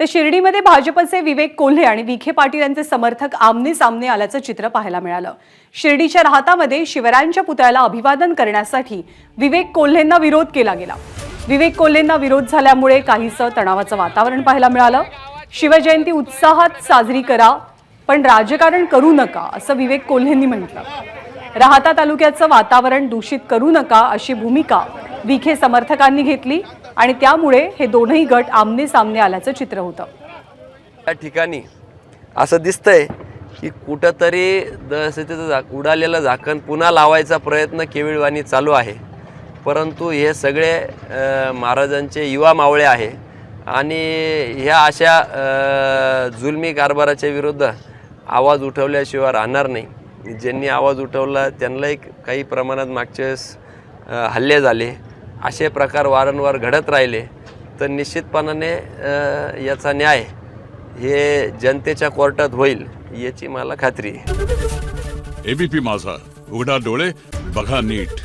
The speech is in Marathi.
तर शिर्डीमध्ये भाजपचे विवेक कोल्हे आणि विखे पाटील यांचे समर्थक आमने सामने आल्याचं चित्र पाहायला मिळालं। शिर्डीच्या राहतामध्ये शिवरायांच्या पुतळ्याला अभिवादन करण्यासाठी विवेक कोल्हेंना विरोध केला गेला। विवेक कोल्हेंना विरोध झाल्यामुळे काहीसं तणावाचं वातावरण पाहायला मिळालं। शिवजयंती उत्साहात साजरी करा पण राजकारण करू नका असं विवेक कोल्हेंनी म्हटलं। राहता तालुक्याचं वातावरण दूषित करू नका अशी भूमिका विखे समर्थकांनी घेतली आणि त्यामुळे हे दोनही गट आमने सामने आल्याचं चित्र होतं। या ठिकाणी असं दिसतंय की कुठंतरी दहशतीचं उडालेलं झाकण पुन्हा लावायचा प्रयत्न केविळवाणी चालू आहे, परंतु हे सगळे महाराजांचे युवा मावळे आहे आणि ह्या अशा जुलमी कारभाराच्या विरुद्ध आवाज उठवल्याशिवाय राहणार नाही। ज्यांनी आवाज उठवला त्यांनाही काही प्रमाणात मागच्या वेळेस हल्ले झाले, असे प्रकार वारंवार घडत राहिले तर निश्चितपणाने याचा न्याय हे जनतेच्या कोर्टात होईल याची मला खात्री आहे। एबीपी माझा, उघडा डोळे बघा नीट।